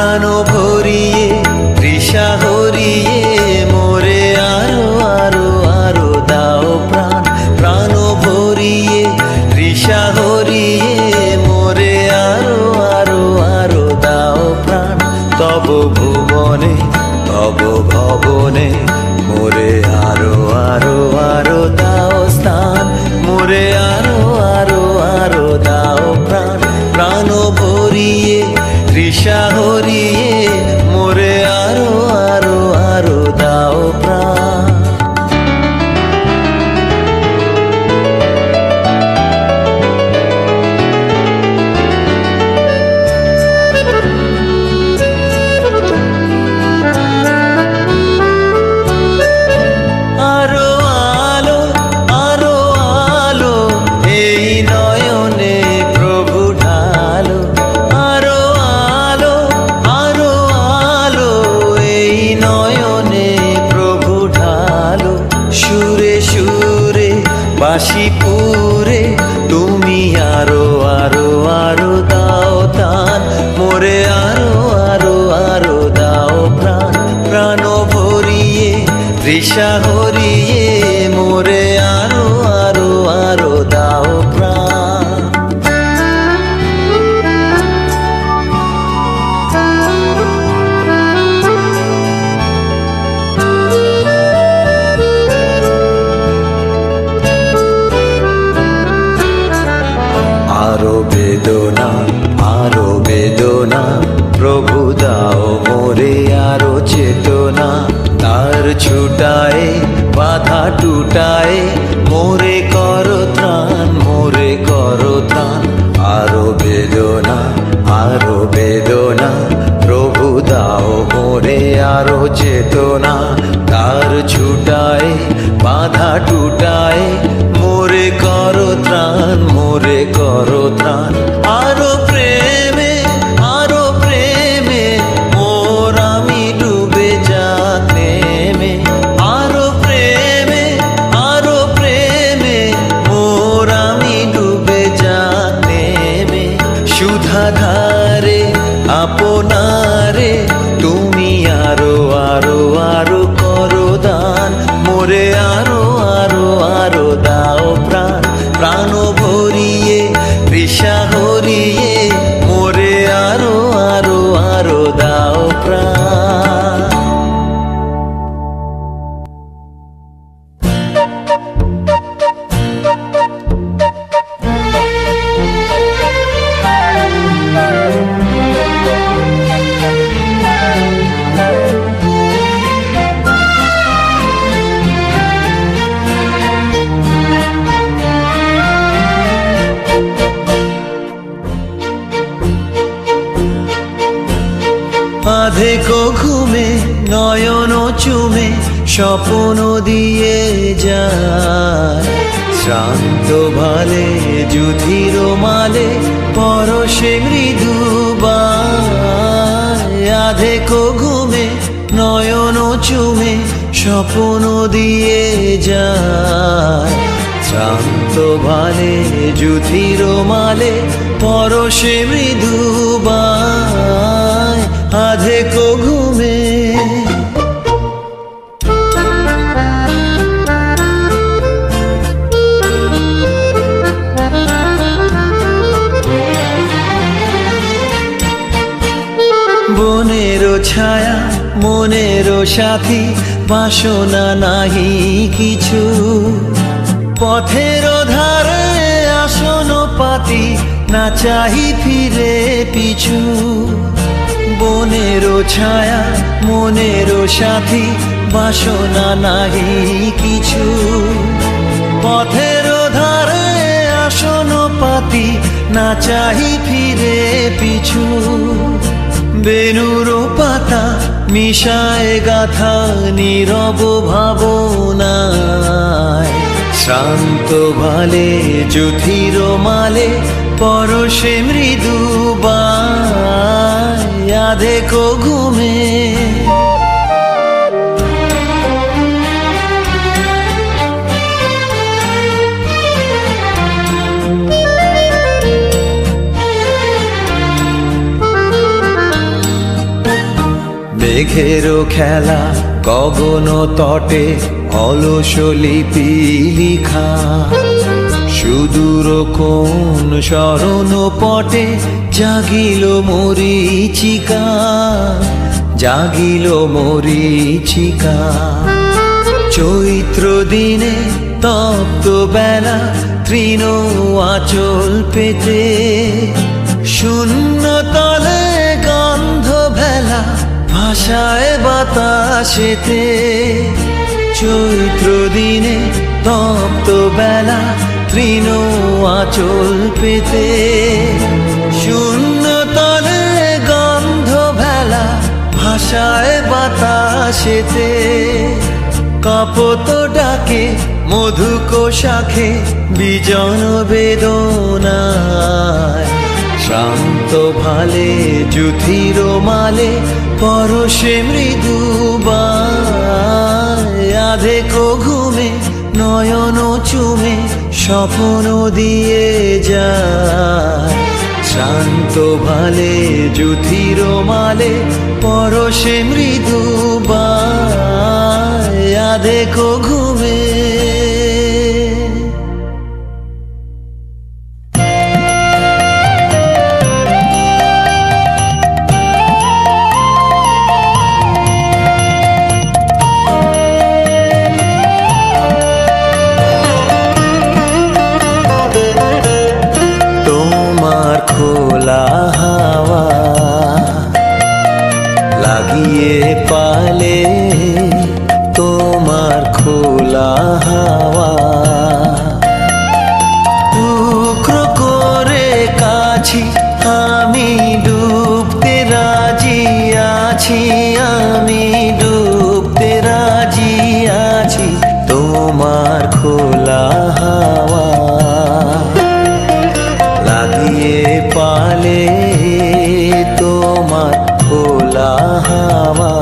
প্রাণ ভরিয়ে তৃষা হরিয়ে মোরে আরো আরো আরো দাও প্রাণ। প্রাণ ভরিয়ে তৃষা হরিয়ে মোরে আরো আরো আরো দাও প্রাণ। তব ভুবনে তব ভবনে মোরে আরো আরো আরো দাও স্থান। মোরে আরো আরো আরো দাও প্রাণ। প্রাণ ভরিয়ে তৃষা হরিয়ে মোরে আরো আরো আরো দাও প্রাণ। বাঁশিপুরে তুমি আরো আরো আরো দাও তান। মোরে আরো আরো আরো দাও প্রাণ। প্রাণ ভরিয়ে তৃষা হরিয়ে মোরে আরো আরো আরো দাও প্রাণ। আরো বেদনা আরো বেদনা প্রভু দাও মোরে আরো চেতনা। তার ছুটায় বাধা টুটায় মোরে করো ত্রাণ। মোরে করো ত্রাণ। আরো বেদনা আরো বেদনা প্রভু দাও মোরে আরো চেতনা। তার ছুটায় বাধা টুটায় মোরে করো ত্রাণ। মোরে করো ত্রাণ। আরো প্রেমে মোর আমি ডুবে যাক নেমে। আরো প্রেমে মোর আমি ডুবে যাক নেমে। সুধাধারে আপনারে তুমি আরো আরো আরো করো দান। মোরে আরো আরো আরো দাও প্রাণ। প্রাণ ভরিয়ে তৃষা হরিয়ে মোরে আরো আরো আরো দাও প্রাণ। আধেকো ঘুমে নয়ন চুমে স্বপ্ন দিয়ে যায়। শ্রান্ত ভালে যুধির মালে পরশে মৃদুবায়। আধেকো ঘুমে নয়ন চুমে স্বপ্ন দিয়ে যায়। শ্রান্ত ভালে যুধির মালে পরশে মৃদুবায়। আধেকো ঘুমে বনেরও ছায়া মনেরও সাথী বাসনা নাহি কিছু। পথের ধারে আসন পাতি না চাহি ফিরে পিছু। বনেরও ছায়া মনেরও সাথী বাসনা নাহি কিছু। পথের ধারে আসন পাতি না চাহি ফিরে পিছু। বেনুর পাতা মিশায় গাথা নীরব ভাবনায়। শ্রান্ত ভালে যুধির মালে পরশে মৃদুবায়। আধেকো ঘুমে মেঘেরও খেলা গগন তটে অলস লিপি লিখা, সুদূর কোন শরণ পটে জাগিল মরীচিকা, জাগিল মরীচিকা। চৈত্র দিনে তপ্ত বেলা তৃণ আঁচল পেতে, শূন্য তলে গন্ধ ভেলা ভাষায় বাতাসেতে। চৈত্র দিনে তপ্ত বেলা তৃণ আঁচল পেতে, শূন্য তলে গন্ধ ভেলা ভাষায় বাতাসেতে। কাপত ডাকে মধুক শাখে বিজন বেদনায়, শ্রান্ত ভালে যুথির মালে পরশে মৃদু বায়। আধেক ঘুমে নয়ন চুমে স্বপ্ন দিয়ে যায়, শ্রান্ত ভালে যুথির মালে পরশে মৃদু বায়। আধেক ঘুমে খোলা হাওয়া লাগিয়ে পালে, তোমার খোলা হাওয়া টুকরো করে কাছি আমি ডুবতে রাজি আছি, আমি ডুবতে রাজি আছি। তোমার খোলা হাওয়া লাগিয়ে পালে, তোমার খোলা হাওয়া।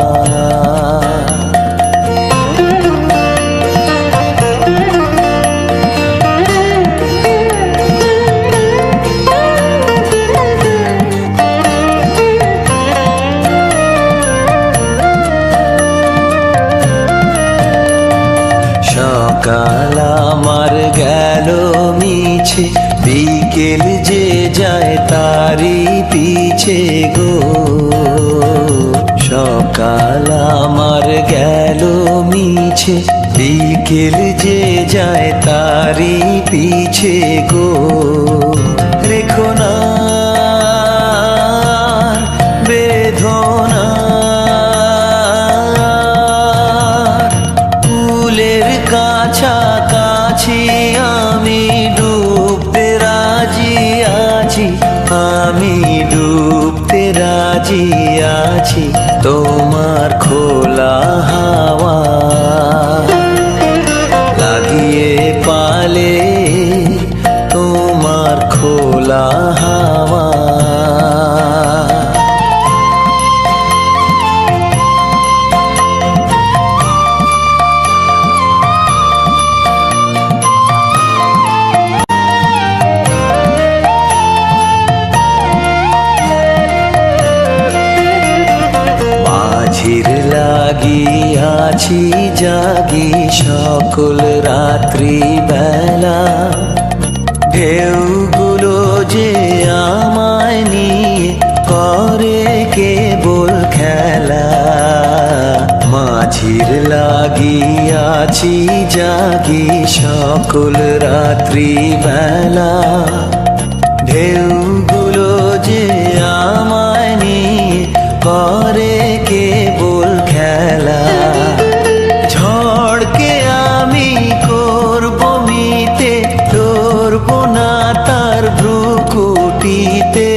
সকাল আমার গেল মিছে, বিকেল যে যায় তারি পিছে গো। সকাল আমার গেল মিছে, বিকেল যে যায় তারি পিছে গো। রেখো না বেদনা ফুলের কাছাকাছি, আমি ডুবতে রাজি আছি, আমি ডুবতে রাজি আছি। তোমার খোলা হাওয়া লাগিয়ে পালে, তোমার খোলা হাওয়া। মাঝির লাগিয়াছি জাগি সকল রাত্রি বেলা, ঢেউগুলো যে আমায় নিয়ে করে কেবল খেলা। মাঝির লাগিয়াছি জাগি সকল রাত্রি বেলা, ঢেউগুলো যে আমায় নিয়ে করে কেবল খেলা। ঝড়কে আমি করব মিতে, ধরব না তার ভ্রুকুটিতে।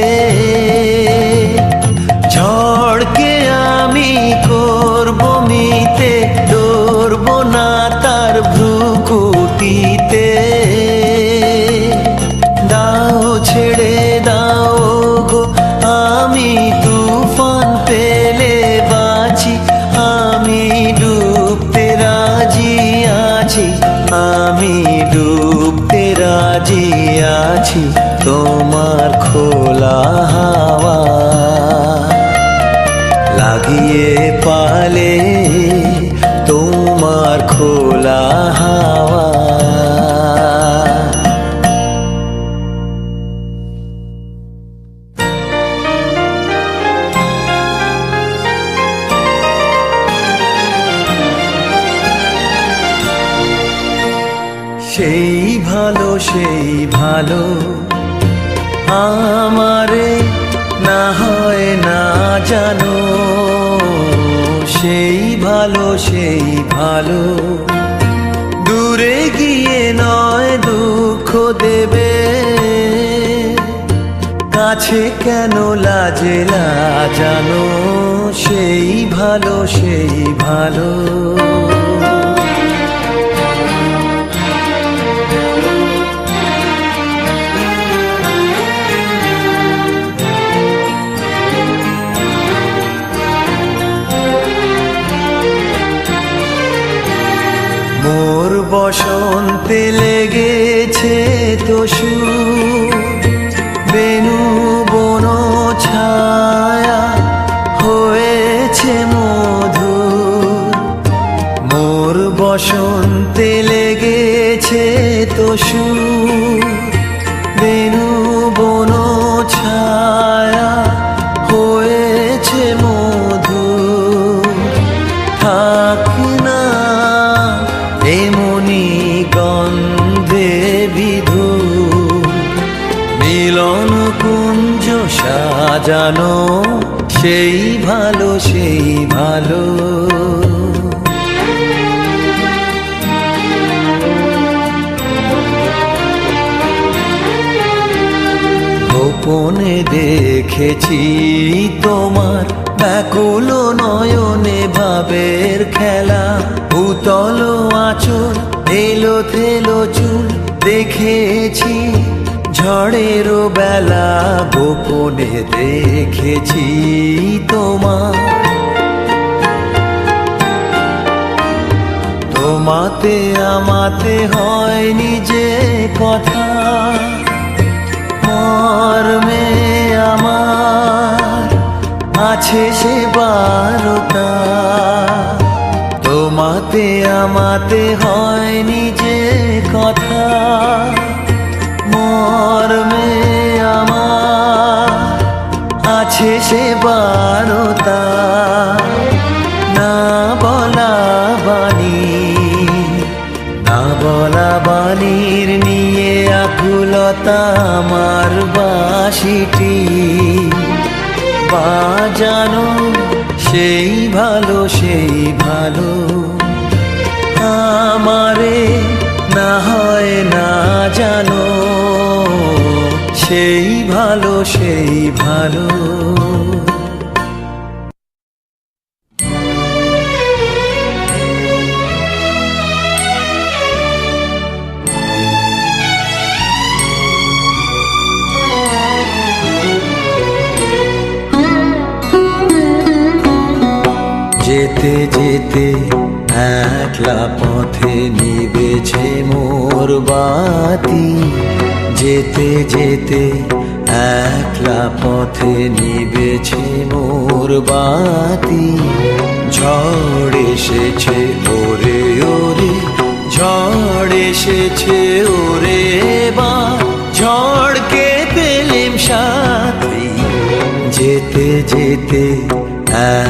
ঝড়কে আমি করব মিতে, ধরব না তার ভ্রুকুটিতে। দাও ছেড়ে দাও গো, আমি তুফান পেলে বাঁচি, আমি ডুবতে রাজি আছি, আমি ডুবতে রাজি আছি। তোমার খোলা হাওয়া লাগিয়ে পালে তোমার খোলা হাওয়া। সেই ভালো আমারে না হয় না জানো, সেই ভালো দূরে গিয়ে নয় দুঃখ দেবে, কাছে কেন লাজে লাজানো, সেই ভালো মোর বসন্তে লেগেছে তো সুর, বেনু বন ছায়া হয়েছে মধুর। মোর বসন্তে লেগেছে তো সুর, বেনু বন ছায়া হয়েছে মধুর। থাক না এমনি গন্ধে বিধু, মিলন কুঞ্জ সাজানো, সেই ভালো গোপনে দেখেছি তোমার ব্যাকুল নয়নে ভাবের খেলা, উতল আঁচল এলো থেলো চুল দেখেছি ঝড়ের বেলা, গোপনে দেখেছি তোমার। তোমাতে আমাতে হয়নি যে কথা, মর্মে আমার আছে সে বারতা। তোমাতে আমাতে হয়নি যে কথা, মর্মে আমার আছে সে বারতা। না বলা বাণীর নিয়ে আকুলতা আমার বাঁশিটি বাজানো, সেই ভালো আমারে না হয় না জানো, সেই ভালো যেতে যেতে একলা পথে নিবেছে মোর বাতি, যেতে যেতে একলা পথে নিবেছে মোর বাতি। ঝড় এসেছে ওরে ওরে, ঝড় এসেছে ওরে বা, ঝড়কে পেলেম সাথী। যেতে যেতে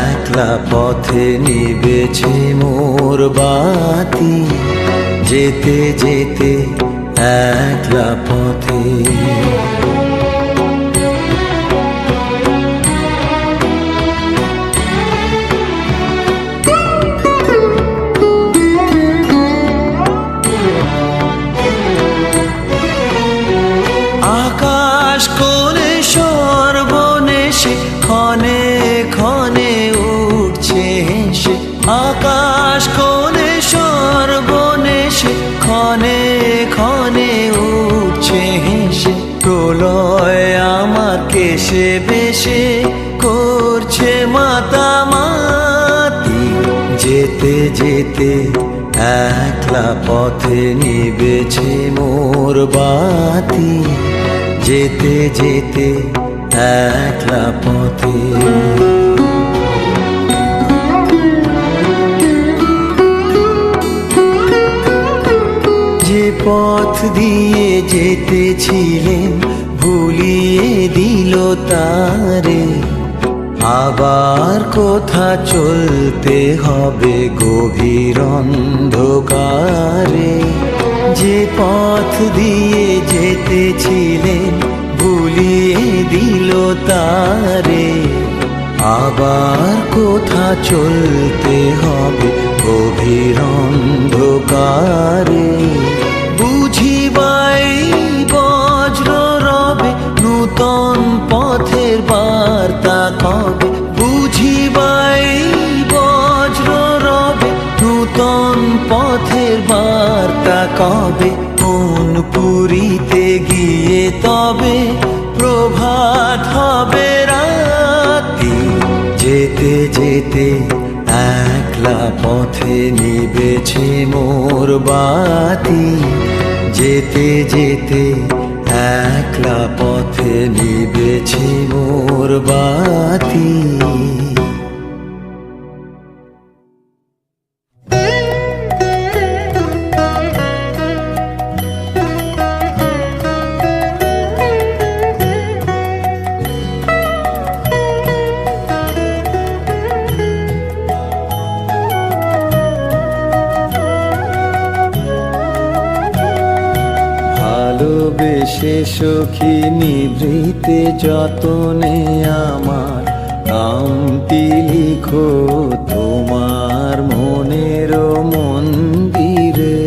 একলা পথে নিবেছে মোর বাতি, যেতে যেতে একলা পথে। আকাশ কোণে সর্বনেশে ক্ষণে ক্ষণে উঠছে হেসে, আকাশ কোণে সর্বনেশে ক্ষণে ক্ষণে উঠছে হেসে। প্রলয় আমার কেশে বেশে করছে মাতামাতি, যেতে যেতে একলা পথে নিবেছে মোর বাতি, যেতে যেতে একলা পথে। পথ দিয়ে যেতেছিলেন ভুলিয়ে দিল তারে, আবার কোথা চলতে হবে গভীর অন্ধকারে। যে পথ দিয়ে যেতেছিলেন ভুলিয়ে দিল তারে, আবার কোথা চলতে হবে গভীর অন্ধকারে। বুঝিবাই বজ্র রবে নূতন পথের বার্তা কবে, বুঝিবাই বজ্র রবে নূতন পথের বার্তা কবে। কোন পুরীতে গিয়ে তবে প্রভাত হবে রাতি। যেতে যেতে একলা পথে নিবেছে মোর বাতি, যেতে যেতে একলা পথে নিবেছে মোর বাতি। ভালোবেসে সখী নিভৃতে যতনে আমার নামটি লিখো তোমার মনের মন্দিরে।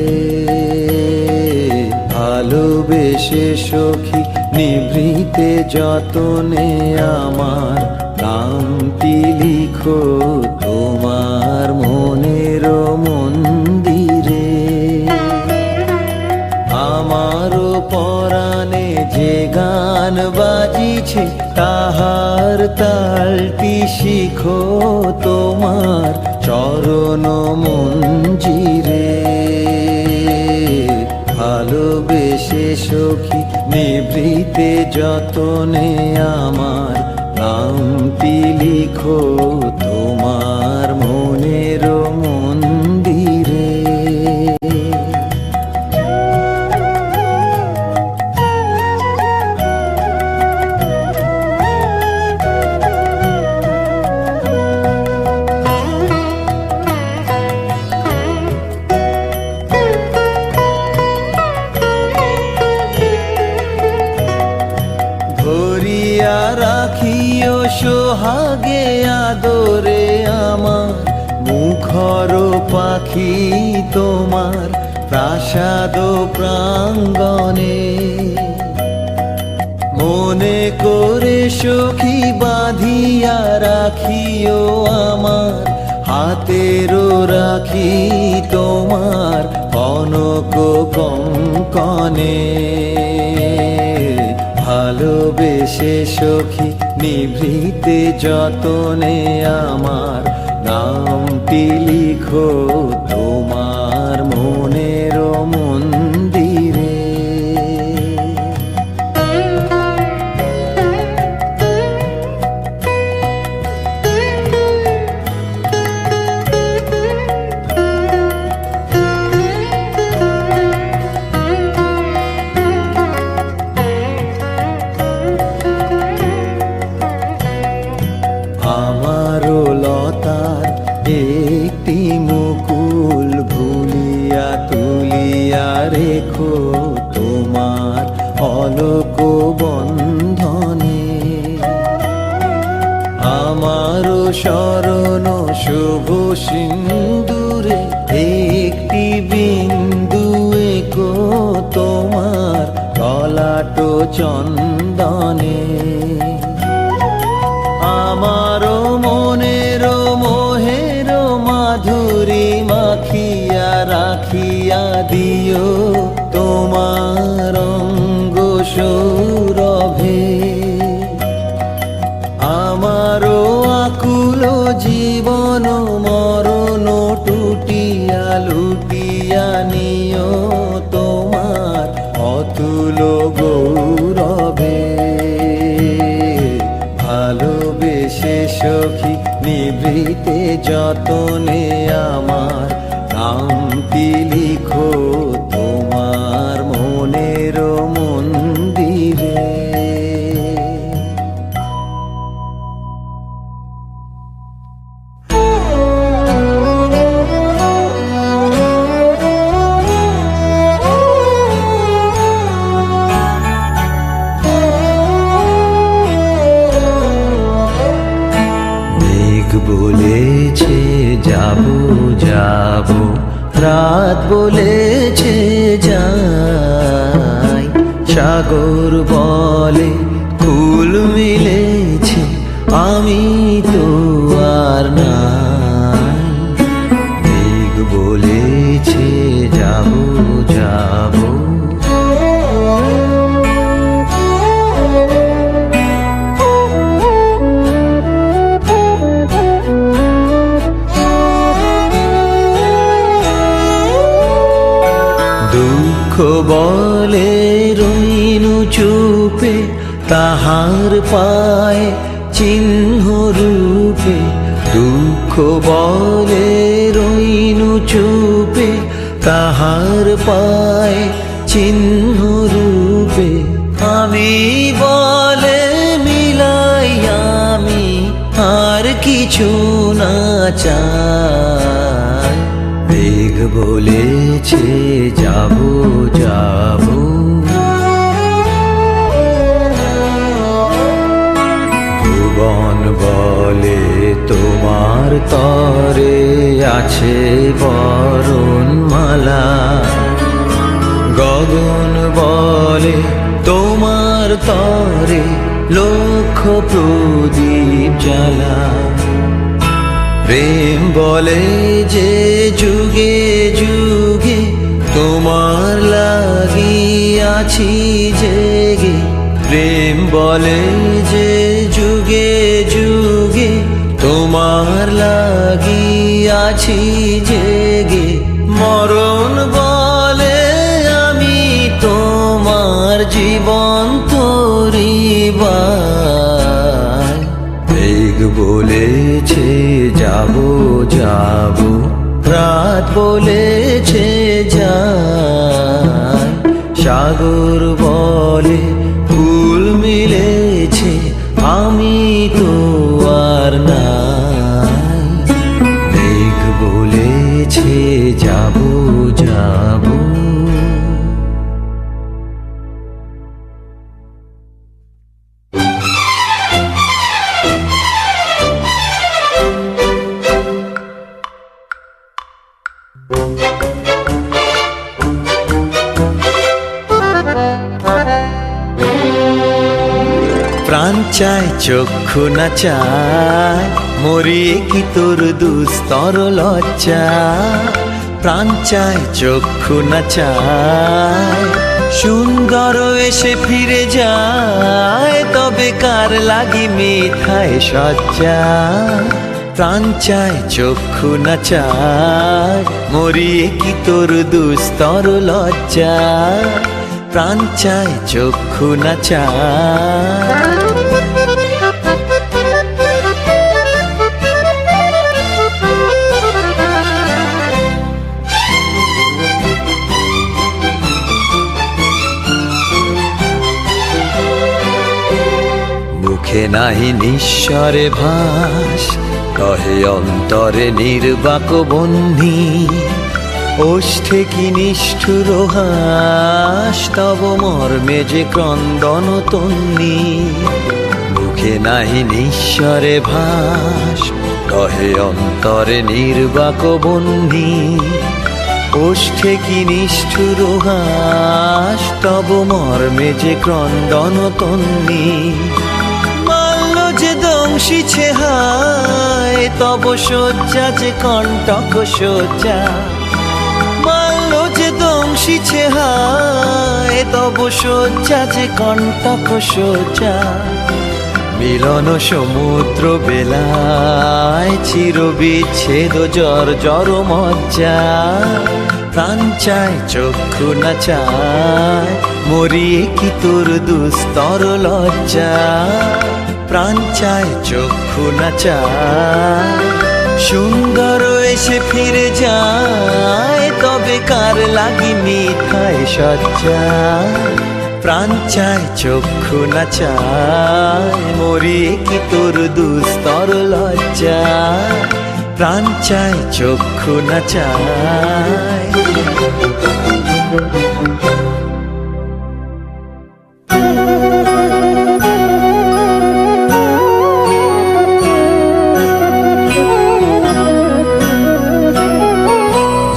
ভালোবেসে সখী নিভৃতে যতনে আমার নামটি লিখো তোমার মনের মন্দিরে। আমারও পরাণে যে গান বাজিছে তাহার তালটি শিখো তোমার চরণ মঞ্জিরে। ভালোবেসে সখী নিভৃতে যতনে আমার নামটি লিখো তোমার মনের মন্দিরে। ধরিয়া রাখিও সোহাগে আদরে আমার মুখর পাখি তোমার প্রাসাদ প্রাঙ্গণে। মনে করে সখী বাঁধিয়া রাখিও আমার হাতেরও রাখি তোমার কনক কঙ্কনে। ভালোবেসে সখী নিভৃতে যতনে আমার নামটি লিখো তোমার মনের মন্দিরে। আমারও লতার একটি মুকুল ভুলিয়া তুলিয়া রেখো তোমার অলক বন্ধনে। আমারও শরণ শুভ সিন্দুরে একটি বিন্দু একো তোমার ললাট চন্দনে। আমারও মনের মোহের মাধুরী মাখিয়া রাখিয়া দিও তোমার অঙ্গ সৌরভে। আমারও আকুল জীবন মরণ টুটিয়া লুটিয়া নিও তোমার অতুল গৌরবে। ভালোবেসে সখী নিভৃতে যতনে আমার নামটি লিখো তোমার বলেছে যাব যাব, রাত বলেছে যাই, সাগর বলে কুল মিলেছে, আমি তো আর নাই। মেঘ বলেছে যাব যাব, দুঃখ বলে রইনু চুপে, তাহার পায়ে চিহ্ন রূপে। দুঃখ বলে রইনু চুপে, তাহার পায়ে চিহ্ন রূপে। আমি বলে মিলাই আমি আর কিছু না চাই। মেঘ বলেছে যাব যাব, ভুবন বলে তোমার তরে আছে বরণমালা। গগন বলে তোমার তরে লক্ষ প্রদীপ জ্বালা। প্রেম বলে যে যুগে যুগে তোমার লাগি আছি জেগে। প্রেম বলে যে যুগে যুগে তোমার লাগি আছি জেগে। মরণ বলে আমি তোমার জীবন তরিবাই। মেঘ বলেছে যাব যাব, রাত বলেছে যাই, সাগর বলে কুল মিলেছে, আমি তো আর নাই। মেঘ বলেছে যাব যাব। প্রাণ চায় চক্ষু না চায়, মরিয়ে কি তোর দুস্তর লজ্জা। প্রাণ চায় চক্ষু না চায়, সুন্দর এসে ফিরে যায়, তবে কার লাগি মিঠায় সজ্জা। প্রাণ চায় চক্ষু না চায়, মরিয়ে কি তোর দুস্তর লজ্জা। প্রাণ চায় চক্ষু না চায়, মুখে নাহি নিঃস্বরে ভাস, কহে অন্তরে নির্বাক বহ্নি। ওষ্ঠে কি নিষ্ঠুর হাস, তব মর্মে যে ক্রন্দন তন্নি। মুখে নাহি নিঃস্বরে ভাস, কহে অন্তরে নির্বাক বহ্নি। ওষ্ঠে কি নিষ্ঠুর হাস, তব মর্মে যে ক্রন্দন তন্নি। মাল্য যে দংশিছে হায়, তব শয্যা যে কণ্টক শয্যা। মাল্য যে দংশিছে হায়, তব শয্যা যে কণ্টক শয্যা। মিলন সমুদ্র বেলায়, চির বিচ্ছেদ জর জর মজ্জা। প্রাণ চায় চক্ষু না চায়, মরিয়ে কি তোর দুস্তর লজ্জা। প্রাণ চায় চক্ষু না চায়, সুন্দর এসে ফিরে যায়, তবে কার লাগি মিঠায় সজ্জা। প্রাণ চায় চক্ষু না চায়, মরিয়ে কি তোর দুস্তর লজ্জা। প্রাণ চায় চক্ষু না চায়।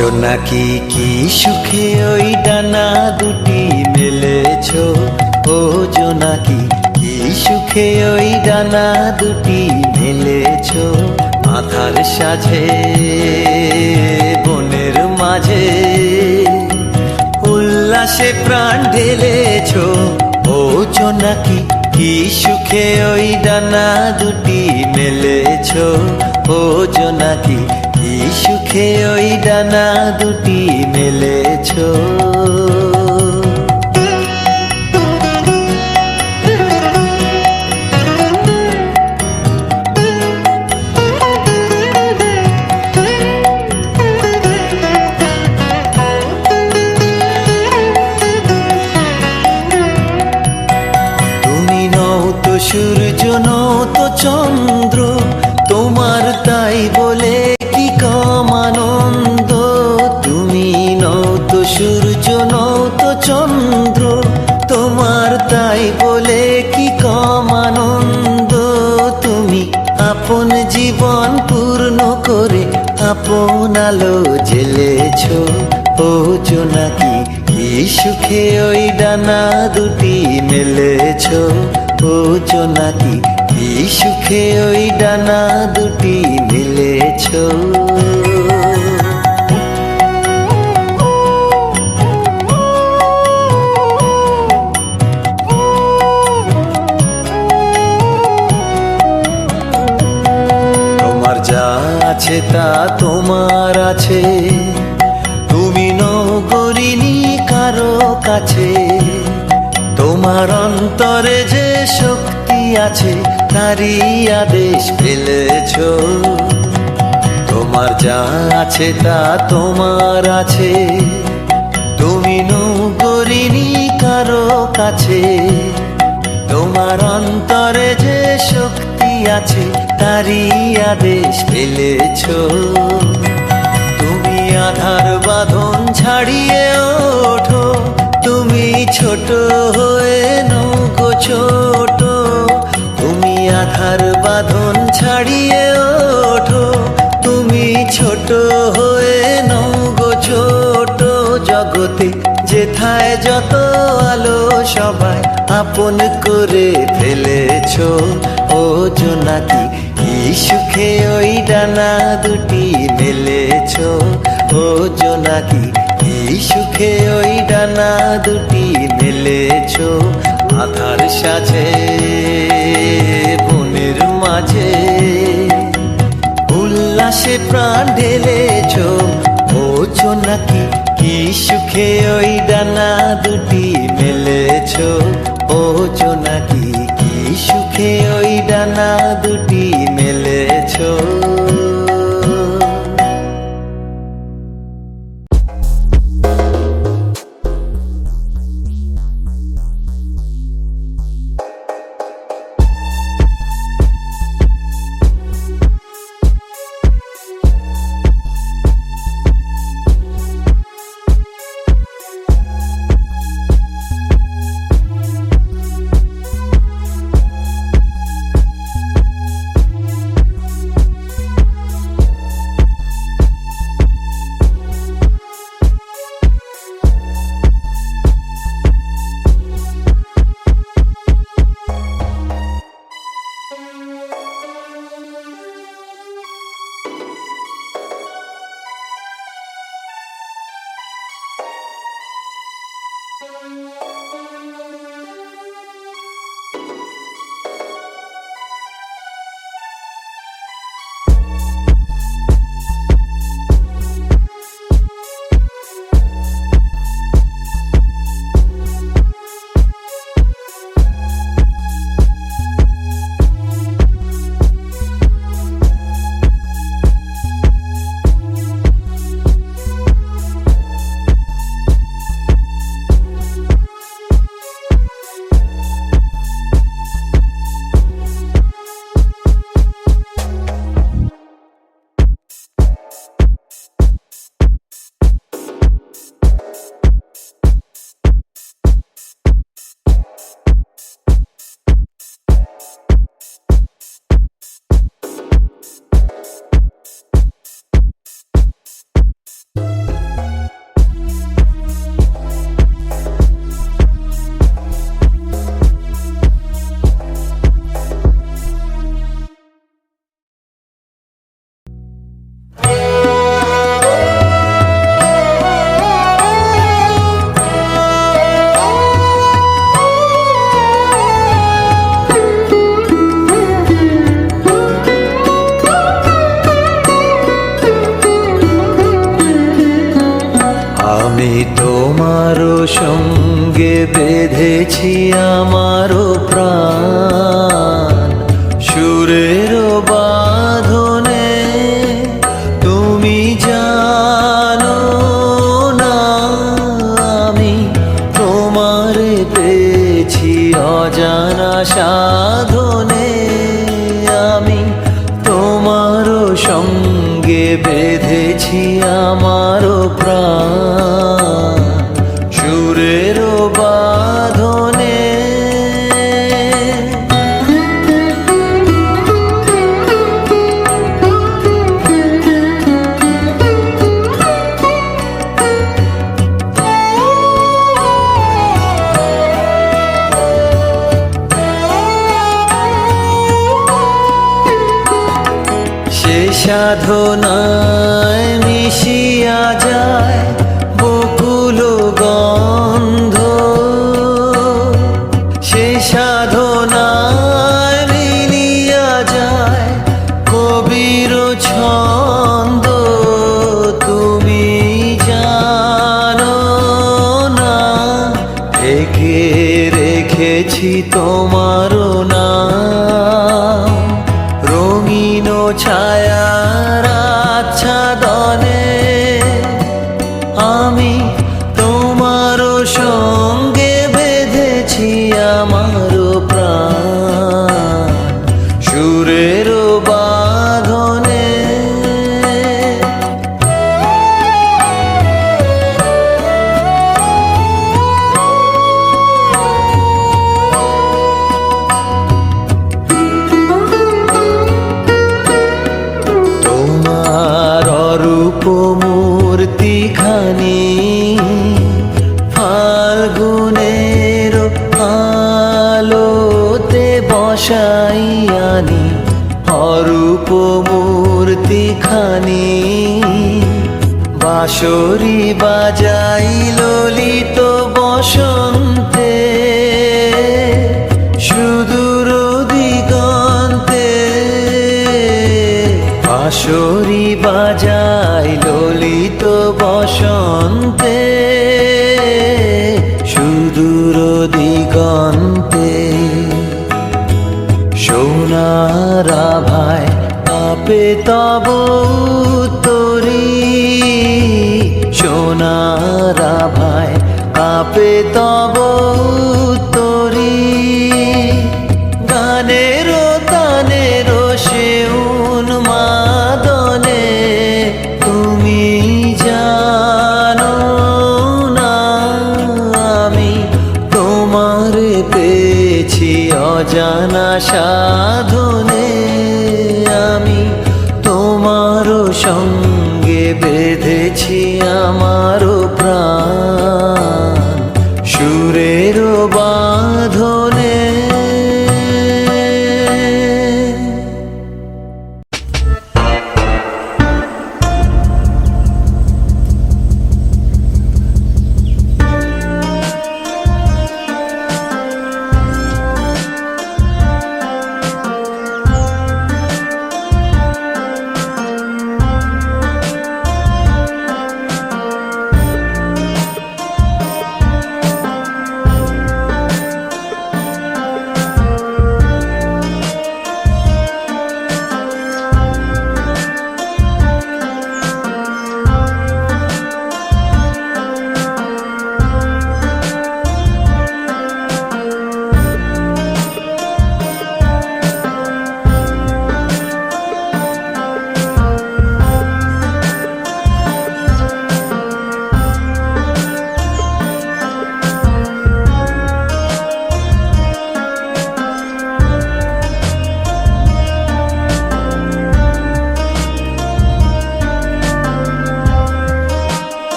জোনাকি কি সুখে ওই ডানা দুটি মেলেছো, ও জোনাকি কি সুখে ওই ডানা দুটি মেলেছো। আধার সাঝে বনের মাঝে উল্লাসে প্রাণ ঢেলেছো, ও জোনাকি কি সুখে ওই ডানা দুটি মেলেছো, ও জোনাকি কি সুখে ওই ডানা দুটি মেলেছো। সূর্য নও তো চন্দ্র, তোমার তাই বলে কি কম আনন্দ। তুমি নও তো সূর্য নও তো চন্দ্র, তোমার তাই বলে কি কম আনন্দ। তুমি আপন জীবন পূর্ণ করে আপন আলো জ্বেলেছো, ও জোনাকি কি সুখে ওই ডানা দুটি মেলেছো, ও জোনাকি কি সুখে ওই ডানা দুটি মেলেছো। তোমার যা আছে তা তোমার আছে, তুমি নও গরিনি কারো কাছে। তোমার অন্তরে যে শক্তি আছে তারই আদেশ ফেলেছো। তোমার যা আছে তা তোমার আছে, তুমি নগরিনি কারো কাছে। তোমার অন্তরে যে শক্তি আছে তারই আদেশ ফেলেছো। তুমি আধার বাঁধন ছাড়িয়ে ওঠো, তুমি ছোট হয়ে নৌকো ছোট। তুমি আধার বাঁধন ছাড়িয়ে ওঠো, তুমি ছোট হয়ে নৌকো ছোট। জগতে যেথায় যত আলো সবাই আপন করে ফেলেছো, ও জোনাকি কি সুখে ওই ডানা দুটি মেলেছো, ও জোনাকি কি সুখে ওই ডানা দুটি মেলেছো। আধার সাঝে বনের মাঝে উল্লাসে প্রাণ ঢেলেছো, ও জোনাকি কি সুখে ওই ডানা দুটি মেলেছো, ও জোনাকি কি সুখে ওই ডানা দুটি মেলেছো। সুরের বাঁধনে তুমি জানো না আমি তোমারে পেয়েছি অজানা সাধনে আমি তোমারও সঙ্গে বেঁধেছি আমারও প্রাণ সুরের বাঁধনে সে সাধনায় মিশিয়া যায় বকুল গন্ধ সে সাধনায় মিলিয়া যায় কবির ছন্দ তুমি জানো না ঢেকে রেখেছি তোমার নাম রঙিন ছায়ার আচ্ছাদনে আমি তোমার সঙ্গে বেঁধেছি আমার প্রাণ সুরের বাঁধনে রূপ মূর্তি খানি ফাল্গুনের আলোতে বসাইয়ানি অরূপ মূর্তি খানি বাঁশরি বাজাই ললিত বসন্তে সুদূর দিগন্তে বাঁশরি বাজাই ললিত বসন্তে সুদূর দিগন্তে সোনার আভায় কাঁপে তব তরি সোনার আভায় কাঁপে তব